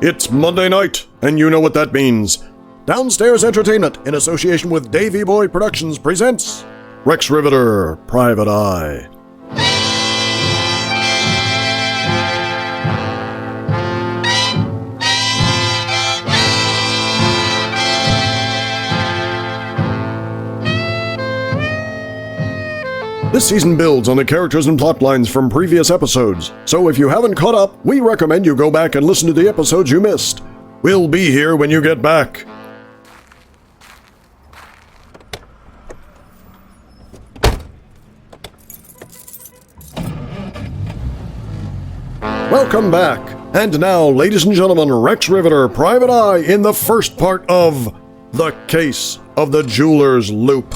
It's Monday night, and you know what that means. Downstairs Entertainment, in association with Davy Boy Productions, presents Rex Rivetter, Private Eye. This season builds on the characters and plot lines from previous episodes, so if you haven't caught up, we recommend you go back and listen to the episodes you missed. We'll be here when you get back. Welcome back. And now, ladies and gentlemen, Rex Rivetter, Private Eye, in the first part of The Case of the Jeweler's Loop.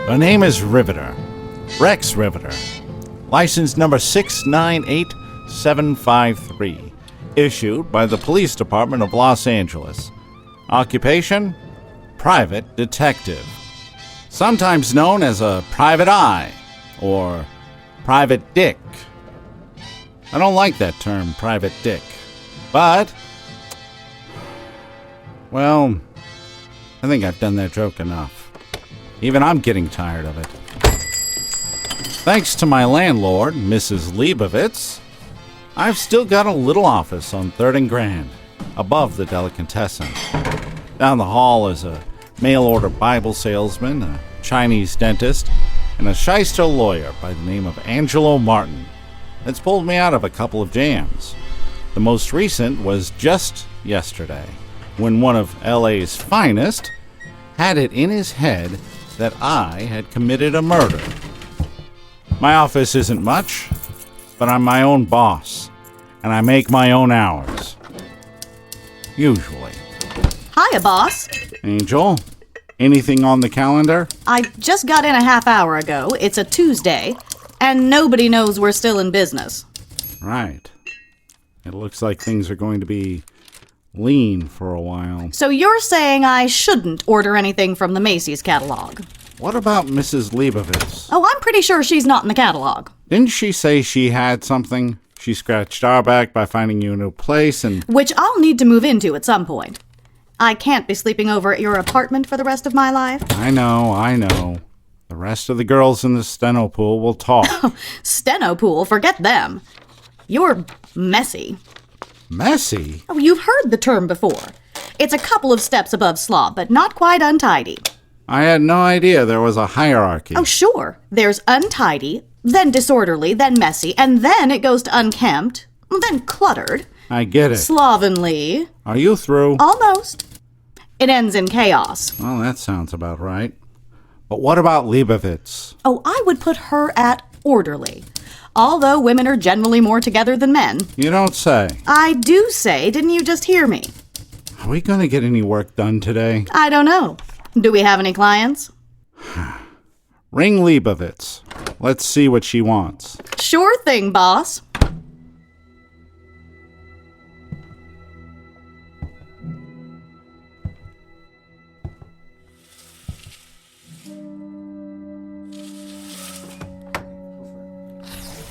The name is Rivetter, Rex Rivetter, license number 698753, issued by the Police Department of Los Angeles. Occupation, private detective, sometimes known as a private eye or private dick. I don't like that term, private dick, but, well, I think I've done that joke enough. Even I'm getting tired of it. Thanks to my landlord, Mrs. Leibovitz, I've still got a little office on 3rd and Grand, above the delicatessen. Down the hall is a mail-order Bible salesman, a Chinese dentist, and a shyster lawyer by the name of Angelo Martin that's pulled me out of a couple of jams. The most recent was just yesterday, when one of LA's finest had it in his head that I had committed a murder. My office isn't much, but I'm my own boss, and I make my own hours. Usually. Hiya, boss. Angel, anything on the calendar? I just got in a half hour ago. It's a Tuesday, and nobody knows we're still in business. Right. It looks like things are going to be lean for a while. So you're saying I shouldn't order anything from the Macy's catalog? What about Mrs. Leibovitz? Oh, I'm pretty sure she's not in the catalog. Didn't she say she had something? She scratched our back by finding you a new place and... Which I'll need to move into at some point. I can't be sleeping over at your apartment for the rest of my life. I know. The rest of the girls in the steno pool will talk. Steno pool? Forget them. You're messy. Messy? Oh, you've heard the term before. It's a couple of steps above slob, but not quite untidy. I had no idea there was a hierarchy. Oh, sure. There's untidy, then disorderly, then messy, and then it goes to unkempt, then cluttered. I get it. Slovenly. Are you through? Almost. It ends in chaos. Well, that sounds about right. But what about Leibovitz? Oh, I would put her at orderly. Although women are generally more together than men. You don't say. I do say, didn't you just hear me? Are we going to get any work done today? I don't know. Do we have any clients? Ring Leibovitz. Let's see what she wants. Sure thing, boss.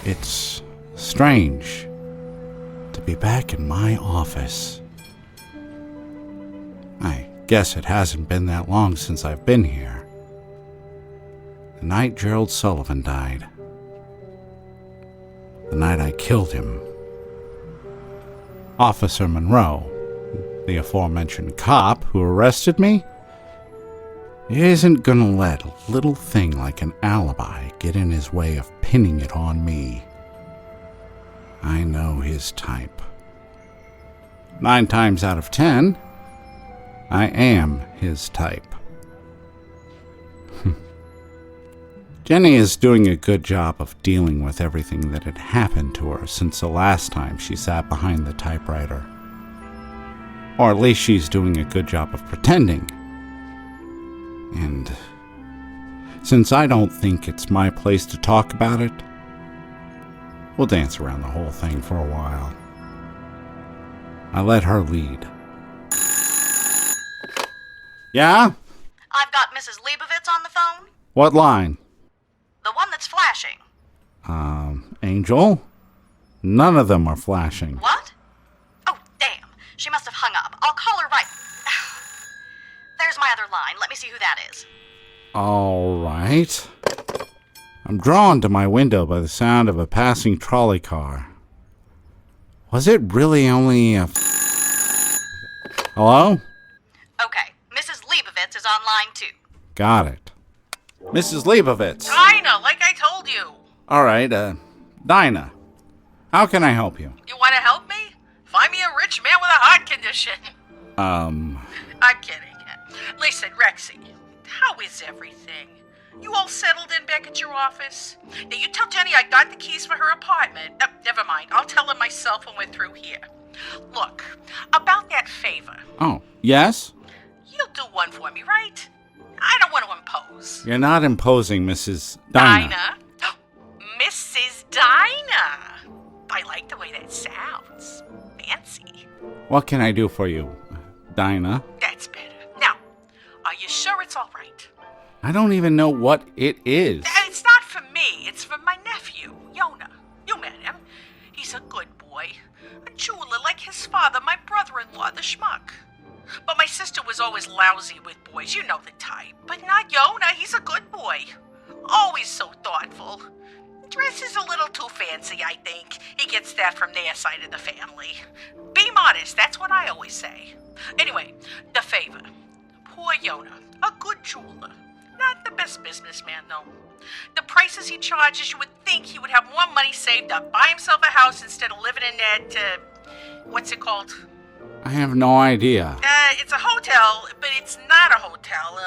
It's strange to be back in my office. I guess it hasn't been that long since I've been here. The night Gerald Sullivan died. The night I killed him. Officer Monroe, the aforementioned cop who arrested me, isn't gonna let a little thing like an alibi get in his way of pinning it on me. I know his type. 9 times out of 10, I am his type. Jenny is doing a good job of dealing with everything that had happened to her since the last time she sat behind the typewriter. Or at least she's doing a good job of pretending. And since I don't think it's my place to talk about it, we'll dance around the whole thing for a while. I let her lead. Yeah? I've got Mrs. Leibovitz on the phone. What line? The one that's flashing. Angel? None of them are flashing. What? Oh, damn. She must have hung up. I'll call her right... There's my other line. Let me see who that is. All right. I'm drawn to my window by the sound of a passing trolley car. Was it really only a... Hello? Okay, Mrs. Leibovitz is on line 2. Got it. Mrs. Leibovitz. Dinah, like I told you. All right, Dinah. How can I help you? You want to help me? Find me a rich man with a heart condition. I'm kidding. Listen, Rexy, how is everything? You all settled in back at your office? Now, you tell Jenny I got the keys for her apartment. Never mind, I'll tell her myself when we're through here. Look, about that favor. Oh, yes? You'll do one for me, right? I don't want to impose. You're not imposing, Mrs. Dinah. Dinah? Mrs. Dinah. I like the way that sounds. Fancy. What can I do for you, Dinah? That's better. Now, are you sure it's all right? I don't even know what it is. It's not for me. It's for my nephew, Yona. You met him. He's a good boy. A jeweler like his father, my brother-in-law, the schmuck. But my sister was always lousy with boys. You know the type. But not Yona. He's a good boy. Always so thoughtful. Dresses a little too fancy, I think. He gets that from their side of the family. Be modest. That's what I always say. Anyway, the favor. Poor Yona. A good jeweler. Not the best businessman, though. The prices he charges, you would think he would have more money saved up, buy himself a house instead of living in that, what's it called? I have no idea. It's a hotel, but it's not a hotel.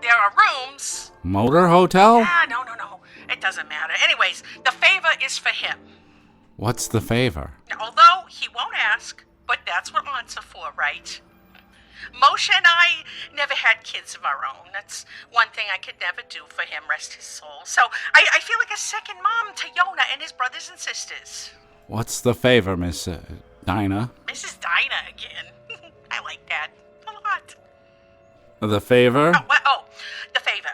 There are rooms. Motor hotel? No. It doesn't matter. Anyways, the favor is for him. What's the favor? Although he won't ask, but that's what aunts are for, right? Moshe and I never had kids of our own. That's one thing I could never do for him, rest his soul. So I feel like a second mom to Yona and his brothers and sisters. What's the favor, Miss Dinah? Mrs. Dinah again. I like that a lot. The favor? The favor.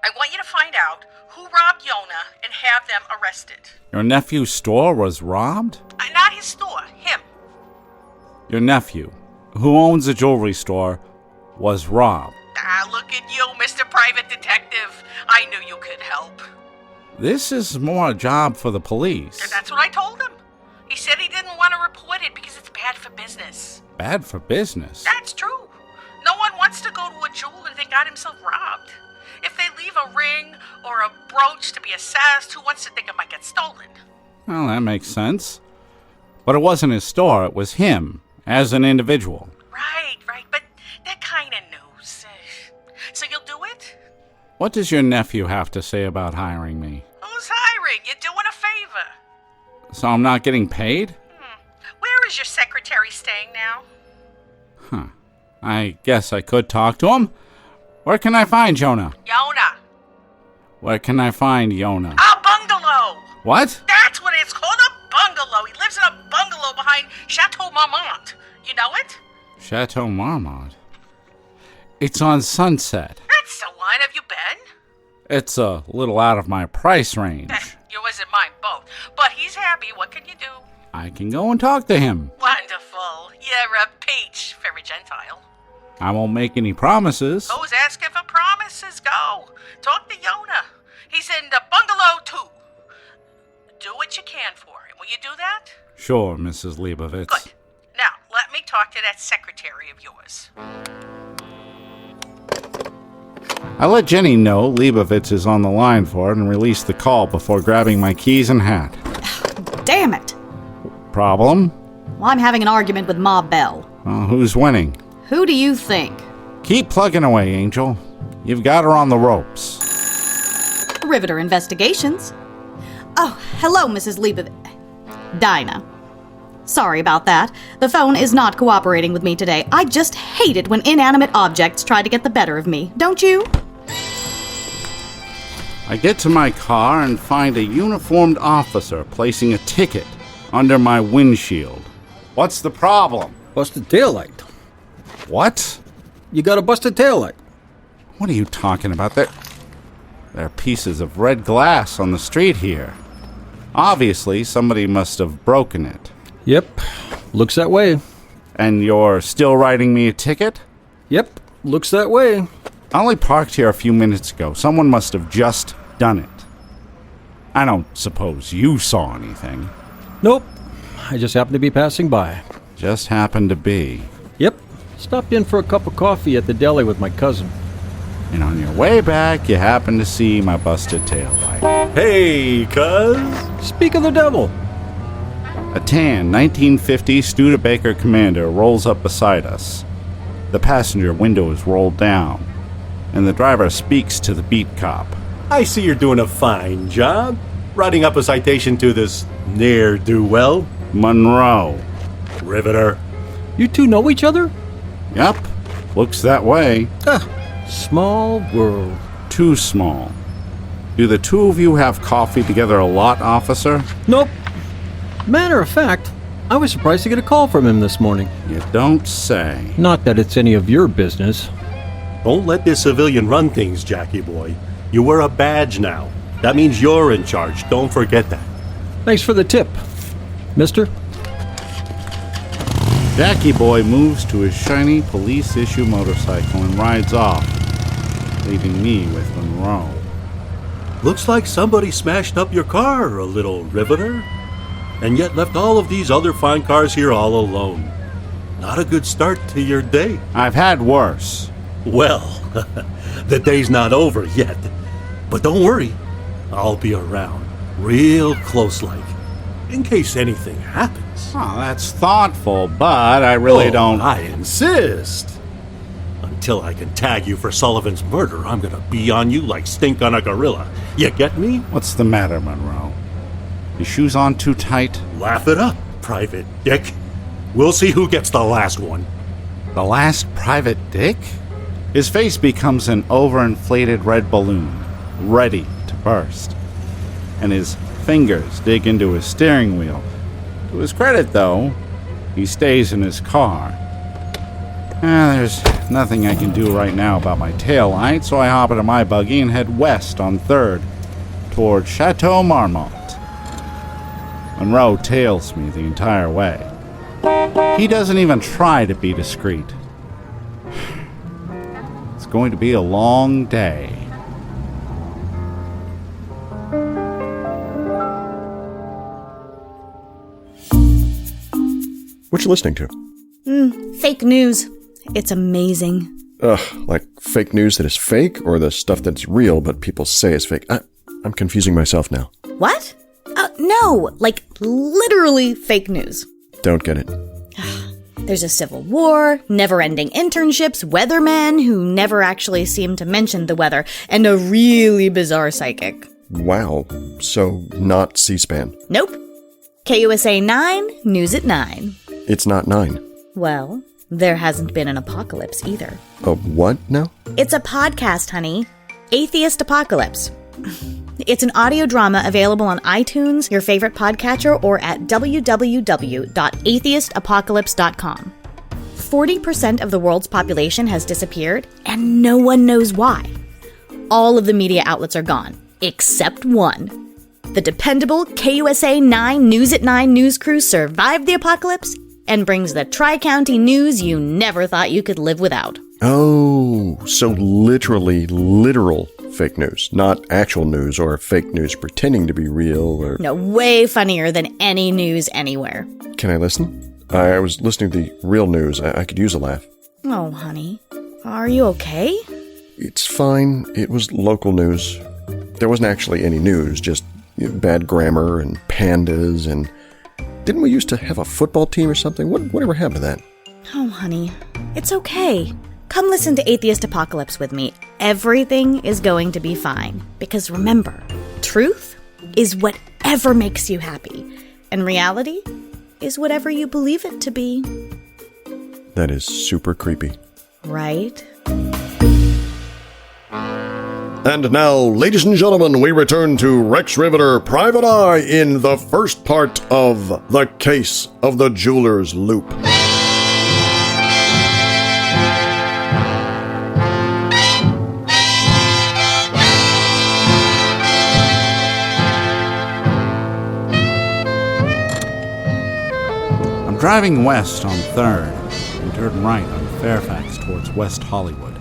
I want you to find out who robbed Yona and have them arrested. Your nephew's store was robbed? Not his store, him. Your nephew, who owns a jewelry store, was robbed. Look at you, Mr. Private Detective. I knew you could help. This is more a job for the police. That's what I told him. He said he didn't want to report it because it's bad for business. Bad for business? That's true. No one wants to go to a jeweler that got himself robbed. If they leave a ring or a brooch to be assessed, who wants to think it might get stolen? Well, that makes sense. But it wasn't his store, it was him, as an individual. Right, but that kind of news. So you'll do it? What does your nephew have to say about hiring me? Who's hiring? You're doing a favor. So I'm not getting paid? Where is your secretary staying now? I guess I could talk to him. Where can I find Yona? Yona. Where can I find Yona? A bungalow. What? That's what it's called, a bungalow. He lives in a bungalow behind Chateau Marmont. You know it? Chateau Marmont? It's on Sunset. That's the one. Have you been? It's a little out of my price range. Yours and mine both. But he's happy. What can you do? I can go and talk to him. Wonderful. You're a peach for a Gentile. I won't make any promises. Who's asking for promises? Go. Talk to Yona. He's in the bungalow, too. Do what you can for him. Will you do that? Sure, Mrs. Leibovitz. Good. Now, let me talk to that secretary of yours. I let Jenny know Leibovitz is on the line for it and released the call before grabbing my keys and hat. Damn it. Problem? Well, I'm having an argument with Ma Bell. Who's winning? Who do you think? Keep plugging away, Angel. You've got her on the ropes. Rivetter Investigations. Oh, hello, Mrs. Leibovitz. Dinah. Sorry about that. The phone is not cooperating with me today. I just hate it when inanimate objects try to get the better of me. Don't you? I get to my car and find a uniformed officer placing a ticket under my windshield. What's the problem? What's the tail light? What? You got a busted taillight. What are you talking about? There are pieces of red glass on the street here. Obviously, somebody must have broken it. Yep, looks that way. And you're still writing me a ticket? Yep, looks that way. I only parked here a few minutes ago. Someone must have just done it. I don't suppose you saw anything. Nope, I just happened to be passing by. Just happened to be. Yep, stopped in for a cup of coffee at the deli with my cousin. And on your way back, you happened to see my busted taillight. Hey, cuz. Speak of the devil. A tan 1950 Studebaker Commander rolls up beside us. The passenger window is rolled down, and the driver speaks to the beat cop. I see you're doing a fine job writing up a citation to this ne'er-do-well. Monroe. Rivetter. You two know each other? Yup, looks that way. Small world. Too small. Do the two of you have coffee together a lot, officer? Nope. Matter of fact, I was surprised to get a call from him this morning. You don't say. Not that it's any of your business. Don't let this civilian run things, Jackie boy. You wear a badge now. That means you're in charge. Don't forget that. Thanks for the tip, mister. Jackie Boy moves to his shiny police-issue motorcycle and rides off, leaving me with Monroe. Looks like somebody smashed up your car a little, Rivetter. And yet left all of these other fine cars here all alone. Not a good start to your day. I've had worse. Well, the day's not over yet. But don't worry. I'll be around, real close-like, in case anything happens. Oh, that's thoughtful, but I really don't... I insist. Until I can tag you for Sullivan's murder, I'm gonna be on you like stink on a gorilla. You get me? What's the matter, Monroe? Your shoes on too tight? Laugh it up, Private Dick. We'll see who gets the last one. The last Private Dick? His face becomes an overinflated red balloon, ready to burst. And his fingers dig into his steering wheel. To his credit, though, he stays in his car. There's nothing I can do right now about my taillight, so I hop into my buggy and head west on 3rd, toward Chateau Marmont. Monroe tails me the entire way. He doesn't even try to be discreet. It's going to be a long day. What you listening to? Fake news. It's amazing. Like fake news that is fake, or the stuff that's real but people say is fake? I'm confusing myself now. What? No, like literally fake news. Don't get it. There's a civil war, never-ending internships, weathermen who never actually seem to mention the weather, and a really bizarre psychic. Wow. So, not C-SPAN. Nope. KUSA 9, news at 9. It's not 9. Well, there hasn't been an apocalypse either. A what now? It's a podcast, honey. Atheist Apocalypse. It's an audio drama available on iTunes, your favorite podcatcher, or at www.atheistapocalypse.com. 40% of the world's population has disappeared, and no one knows why. All of the media outlets are gone, except one. The dependable KUSA 9 News at 9 news crew survived the apocalypse and brings the Tri-County news you never thought you could live without. Oh, so literal fake news, not actual news or fake news pretending to be real or... No, way funnier than any news anywhere. Can I listen? I was listening to the real news. I could use a laugh. Oh, honey. Are you okay? It's fine. It was local news. There wasn't actually any news, just bad grammar and pandas and... Didn't we used to have a football team or something? Whatever happened to that? Oh, honey. It's okay. Come listen to Atheist Apocalypse with me. Everything is going to be fine. Because remember, truth is whatever makes you happy. And reality is whatever you believe it to be. That is super creepy. Right? And now, ladies and gentlemen, we return to Rex Rivetter, Private Eye, in the first part of The Case of the Jeweler's Loop. driving west on 3rd. We turned right on Fairfax towards West Hollywood.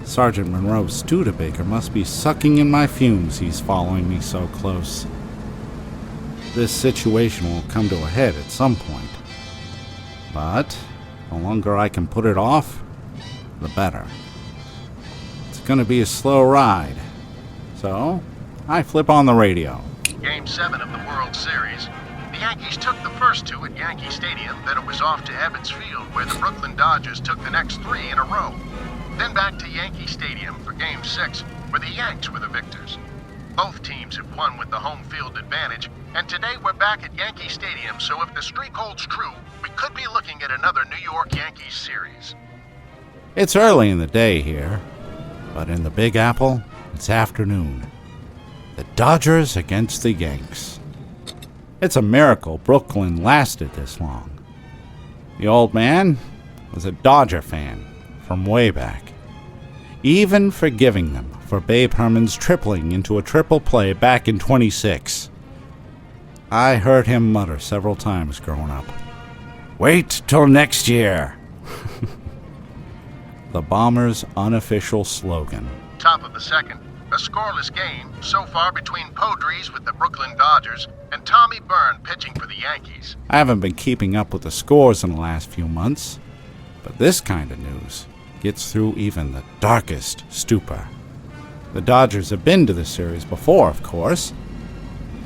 Sergeant Monroe's Studebaker must be sucking in my fumes, he's following me so close. This situation will come to a head at some point. But the longer I can put it off, the better. It's gonna be a slow ride. So, I flip on the radio. Game 7 of the World Series. The Yankees took the first 2 at Yankee Stadium, then it was off to Ebbets Field, where the Brooklyn Dodgers took the next 3 in a row. Then back to Yankee Stadium for Game 6, where the Yanks were the victors. Both teams have won with the home field advantage, and today we're back at Yankee Stadium, so if the streak holds true, we could be looking at another New York Yankees series. It's early in the day here, but in the Big Apple, it's afternoon. The Dodgers against the Yanks. It's a miracle Brooklyn lasted this long. The old man was a Dodger fan from way back, even forgiving them for Babe Herman's tripling into a triple play back in '26. I heard him mutter several times growing up, "Wait till next year." The Bombers' unofficial slogan. Top of the second. A scoreless game so far between Podres with the Brooklyn Dodgers and Tommy Byrne pitching for the Yankees. I haven't been keeping up with the scores in the last few months, but this kind of news gets through even the darkest stupor. The Dodgers have been to the series before, of course,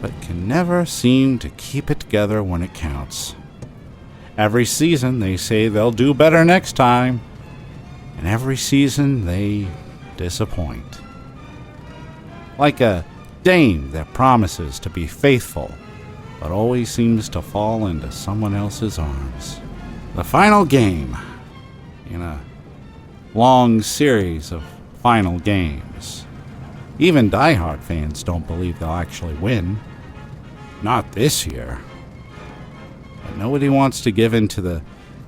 but can never seem to keep it together when it counts. Every season they say they'll do better next time, and every season they disappoint. Like a dame that promises to be faithful, but always seems to fall into someone else's arms. The final game in a long series of final games. Even diehard fans don't believe they'll actually win. Not this year. But nobody wants to give in to the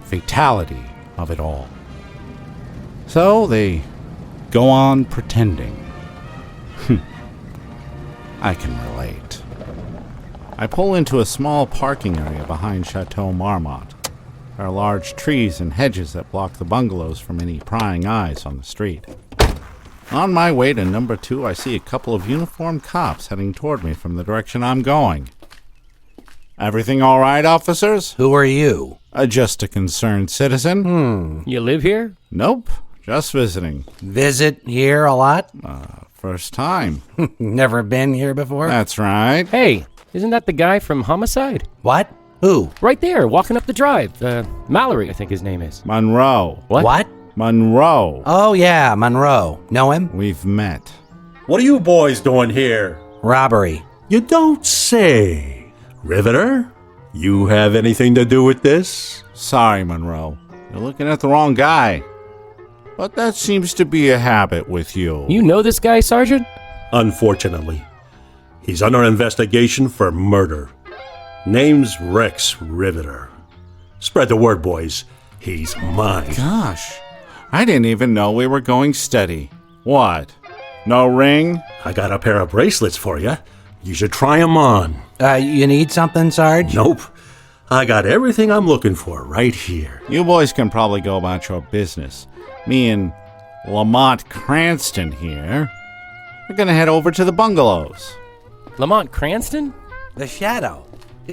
fatality of it all. So they go on pretending. I can relate. I pull into a small parking area behind Chateau Marmont. There are large trees and hedges that block the bungalows from any prying eyes on the street. On my way to number 2, I see a couple of uniformed cops heading toward me from the direction I'm going. Everything all right, officers? Who are you? Just a concerned citizen. You live here? Nope, just visiting. Visit here a lot? First time. Never been here before? That's right. Hey, isn't that the guy from Homicide? What? Who? Right there, walking up the drive. Mallory, I think his name is. Monroe. What? Monroe. Oh, yeah, Monroe. Know him? We've met. What are you boys doing here? Robbery. You don't say. Rivetter, you have anything to do with this? Sorry, Monroe. You're looking at the wrong guy. But that seems to be a habit with you. You know this guy, Sergeant? Unfortunately, he's under investigation for murder. Name's Rex Rivetter. Spread the word, boys. He's mine. Gosh, I didn't even know we were going steady. What? No ring? I got a pair of bracelets for you. You should try 'em on. You need something, Sarge? Nope. I got everything I'm looking for right here. You boys can probably go about your business. Me and Lamont Cranston here, we're gonna head over to the bungalows. Lamont Cranston? The Shadow.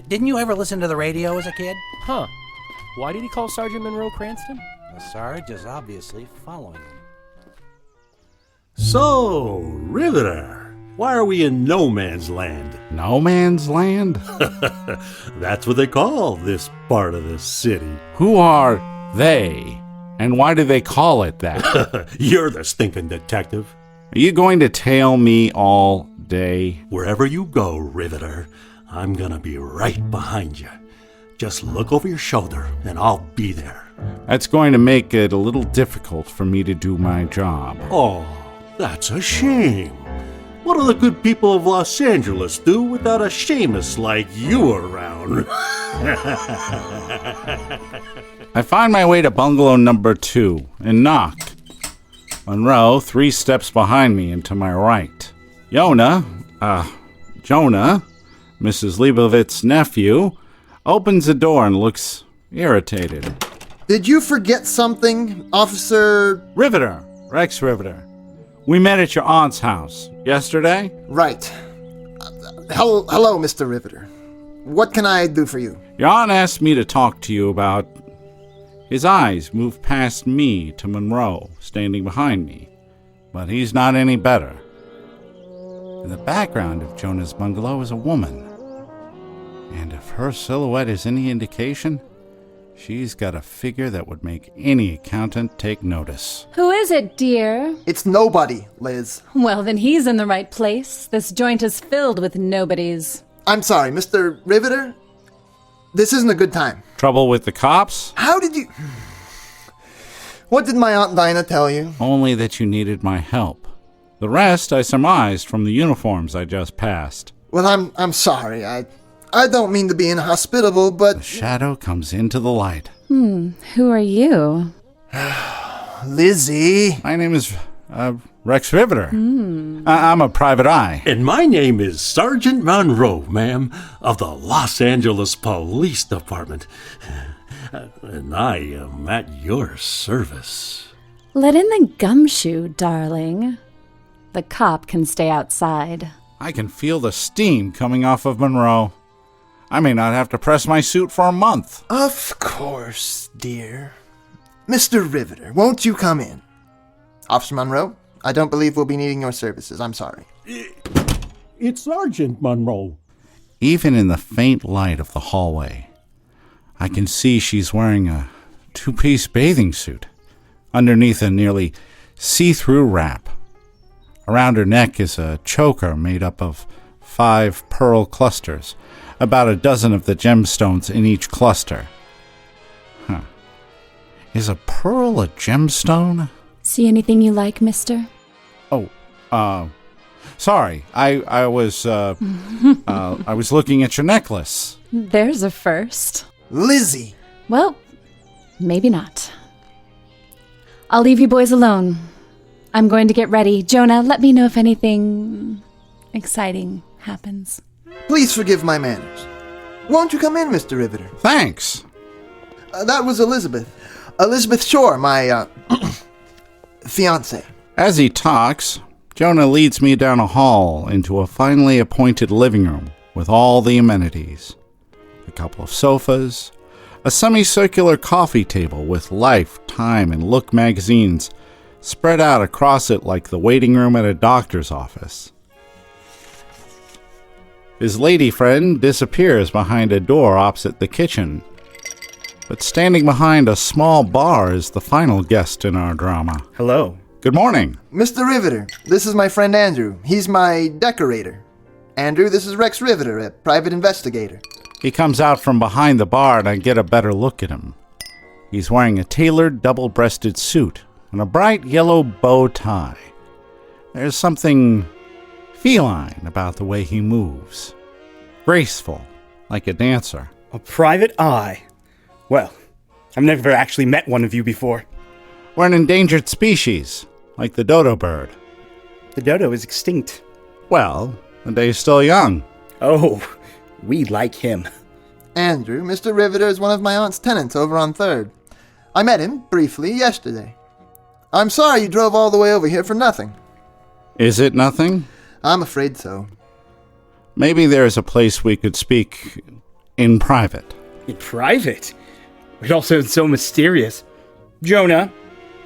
Didn't you ever listen to the radio as a kid? Huh. Why did he call Sergeant Monroe Cranston? The Sarge is obviously following him. So, Rivetter, why are we in no man's land? No man's land? That's what they call this part of the city. Who are they? And why do they call it that? You're the stinking detective. Are you going to tail me all day? Wherever you go, Rivetter, I'm gonna be right behind you. Just look over your shoulder and I'll be there. That's going to make it a little difficult for me to do my job. Oh, that's a shame. What do the good people of Los Angeles do without a Seamus like you around? I find my way to bungalow number 2 and knock. Monroe, 3 steps behind me and to my right. Jonah, Mrs. Leibovitz's nephew, opens the door and looks irritated. Did you forget something, Officer? Rivetter, Rex Rivetter. We met at your aunt's house yesterday. Right. Hello, Mr. Rivetter. What can I do for you? Your aunt asked me to talk to you about... His eyes moved past me to Monroe, standing behind me. But he's not any better. In the background of Jonah's bungalow is a woman. And if her silhouette is any indication, she's got a figure that would make any accountant take notice. Who is it, dear? It's nobody, Liz. Well, then he's in the right place. This joint is filled with nobodies. I'm sorry, Mr. Rivetter. This isn't a good time. Trouble with the cops? How did you... What did my Aunt Dinah tell you? Only that you needed my help. The rest I surmised from the uniforms I just passed. Well, I'm sorry. I don't mean to be inhospitable, but... The shadow comes into the light. Who are you? Lizzie. My name is Rex Rivetter. I'm a private eye. And my name is Sergeant Monroe, ma'am, of the Los Angeles Police Department. And I am at your service. Let in the gumshoe, darling. The cop can stay outside. I can feel the steam coming off of Monroe. I may not have to press my suit for a month. Of course, dear. Mr. Rivetter, won't you come in? Officer Monroe, I don't believe we'll be needing your services. I'm sorry. It's Sergeant Monroe. Even in the faint light of the hallway, I can see she's wearing a two-piece bathing suit underneath a nearly see-through wrap. Around her neck is a choker made up of 5 pearl clusters, about a dozen of the gemstones in each cluster. Is a pearl a gemstone? See anything you like, mister? Sorry. I was looking at your necklace. There's a first. Lizzie! Well, maybe not. I'll leave you boys alone. I'm going to get ready. Jonah, let me know if anything exciting happens. Please forgive my manners. Won't you come in, Mr. Rivetter? Thanks. That was Elizabeth. Elizabeth Shore, my, fiancée. As he talks, Jonah leads me down a hall into a finely appointed living room with all the amenities. A couple of sofas, a semicircular coffee table with Life, Time, and Look magazines spread out across it like the waiting room at a doctor's office. His lady friend disappears behind a door opposite the kitchen, but standing behind a small bar is the final guest in our drama. Hello. Good morning. Mr. Rivetter, this is my friend Andrew. He's my decorator. Andrew, this is Rex Rivetter, a private investigator. He comes out from behind the bar and I get a better look at him. He's wearing a tailored double-breasted suit and a bright yellow bow tie. There's something feline about the way he moves. Graceful, like a dancer. A private eye. Well, I've never actually met one of you before. We're an endangered species, like the dodo bird. The dodo is extinct. Well, the day's still young. Oh, we like him. Andrew, Mr. Rivetter is one of my aunt's tenants over on 3rd. I met him, briefly, yesterday. I'm sorry you drove all the way over here for nothing. Is it nothing? I'm afraid so. Maybe there's a place we could speak in private. In private? It all sounds so mysterious. Jonah,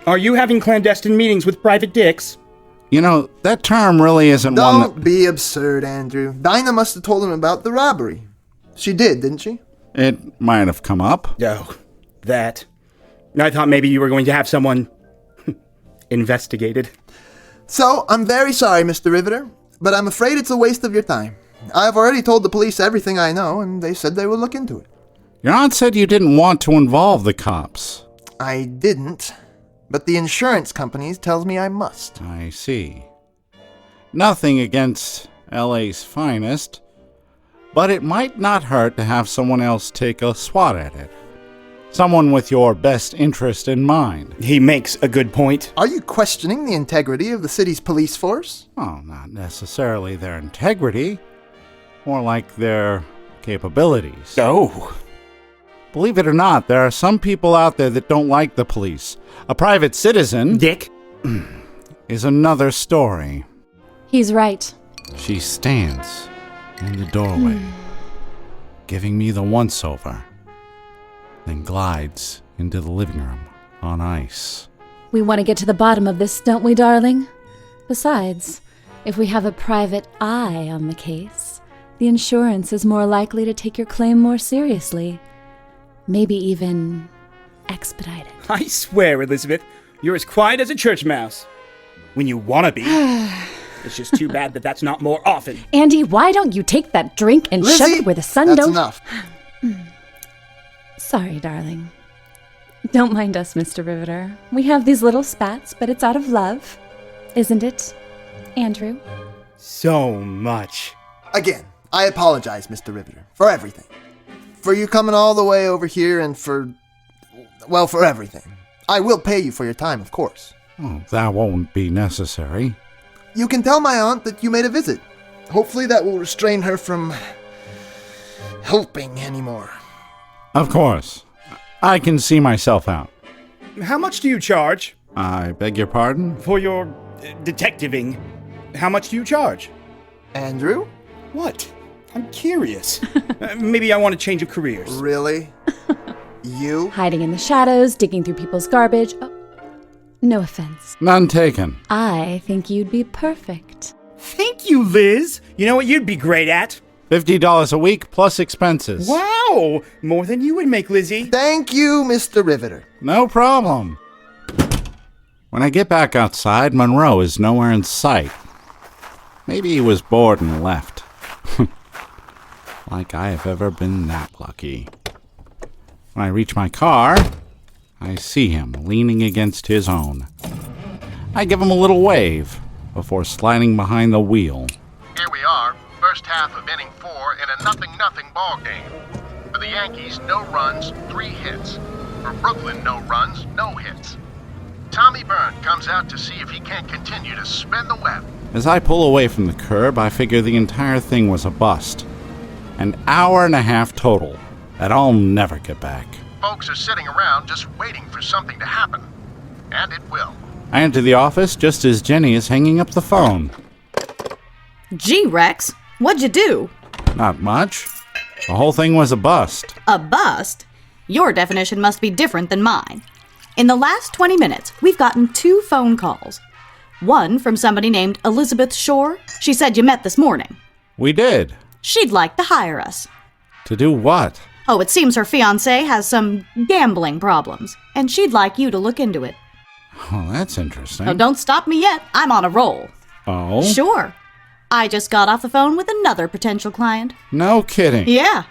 are you having clandestine meetings with private dicks? You know, that term really isn't one that... Don't be absurd, Andrew. Dinah must have told him about the robbery. She did, didn't she? It might have come up. Oh, that. I thought maybe you were going to have someone investigated. So, I'm very sorry, Mr. Rivetter, but I'm afraid it's a waste of your time. I've already told the police everything I know, and they said they would look into it. Your aunt said you didn't want to involve the cops. I didn't, but the insurance companies tells me I must. I see. Nothing against LA's finest, but it might not hurt to have someone else take a swat at it. Someone with your best interest in mind. He makes a good point. Are you questioning the integrity of the city's police force? Oh, not necessarily their integrity. More like their capabilities. Oh. Believe it or not, there are some people out there that don't like the police. A private citizen, Dick? is another story. He's right. She stands in the doorway, giving me the once-over, then glides into the living room on ice. We want to get to the bottom of this, don't we, darling? Besides, if we have a private eye on the case, the insurance is more likely to take your claim more seriously. Maybe even expedite it. I swear, Elizabeth, you're as quiet as a church mouse. When you want to be. It's just too bad that that's not more often. Andy, why don't you take that drink and Lizzie, shove it where the sun that's don't... enough. Sorry, darling. Don't mind us, Mr. Rivetter. We have these little spats, but it's out of love. Isn't it, Andrew? So much. Again, I apologize, Mr. Rivetter, for everything. For you coming all the way over here and for everything. I will pay you for your time, of course. Oh, that won't be necessary. You can tell my aunt that you made a visit. Hopefully that will restrain her from helping anymore. Of course. I can see myself out. How much do you charge? I beg your pardon? For your detectiving. How much do you charge? Andrew? What? I'm curious. Maybe I want a change of careers. Really? You? Hiding in the shadows, digging through people's garbage. Oh, no offense. None taken. I think you'd be perfect. Thank you, Liz. You know what you'd be great at? $50 a week plus expenses. Wow! More than you would make, Lizzie. Thank you, Mr. Rivetter. No problem. When I get back outside, Monroe is nowhere in sight. Maybe he was bored and left. Like I have ever been that lucky. When I reach my car, I see him leaning against his own. I give him a little wave before sliding behind the wheel. Here we are, first half of inning 4 in a 0-0 ball game. For the Yankees, no runs, 3 hits. For Brooklyn, no runs, no hits. Tommy Byrne comes out to see if he can't continue to spin the web. As I pull away from the curb, I figure the entire thing was a bust. An hour and a half total that I'll never get back. Folks are sitting around just waiting for something to happen. And it will. I enter the office just as Jenny is hanging up the phone. Gee, Rex, what'd you do? Not much. The whole thing was a bust. A bust? Your definition must be different than mine. In the last 20 minutes, we've gotten 2 phone calls. One from somebody named Elizabeth Shore. She said you met this morning. We did. She'd like to hire us. To do what? Oh, it seems her fiancé has some gambling problems, and she'd like you to look into it. Oh, that's interesting. Oh, don't stop me yet. I'm on a roll. Oh? Sure. I just got off the phone with another potential client. No kidding. Yeah.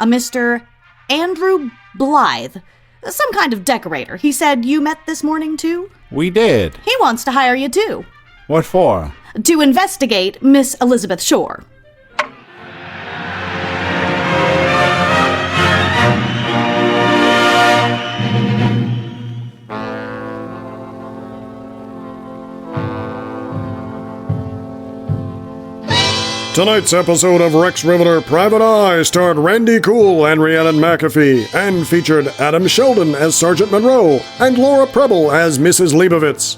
A Mr. Andrew Blythe. Some kind of decorator. He said you met this morning, too? We did. He wants to hire you, too. What for? To investigate Miss Elizabeth Shore. Tonight's episode of Rex Rivetter Private Eye starred Randy Cool and Rhiannon McAfee and featured Adam Sheldon as Sergeant Monroe and Laura Preble as Mrs. Leibovitz.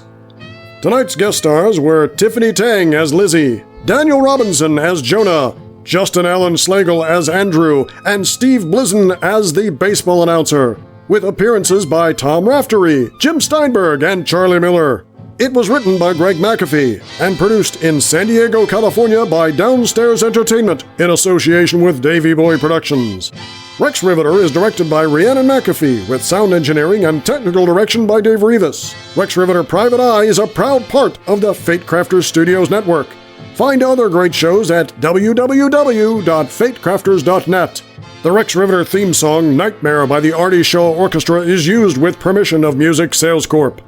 Tonight's guest stars were Tiffany Tang as Lizzie, Daniel Robinson as Jonah, Justin Allen Slagle as Andrew, and Steve Blizen as the baseball announcer, with appearances by Tom Raftery, Jim Steinberg, and Charlie Miller. It was written by Greg McAfee and produced in San Diego, California by Downstairs Entertainment in association with Davey Boy Productions. Rex Rivetter is directed by Rhiannon McAfee with sound engineering and technical direction by Dave Rivas. Rex Rivetter Private Eye is a proud part of the Fate Crafters Studios network. Find other great shows at www.fatecrafters.net. The Rex Rivetter theme song, Nightmare by the Artie Shaw Orchestra, is used with permission of Music Sales Corp.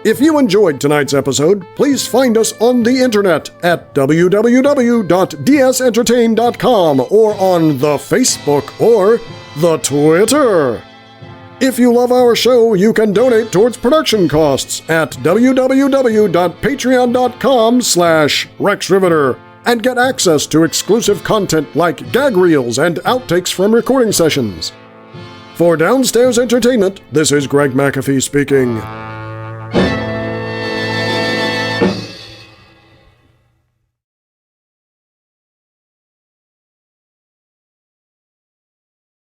If you enjoyed tonight's episode, please find us on the internet at www.dsentertain.com or on the Facebook or the Twitter. If you love our show, you can donate towards production costs at www.patreon.com/RexRivetter and get access to exclusive content like gag reels and outtakes from recording sessions. For Downstairs Entertainment, this is Greg McAfee speaking.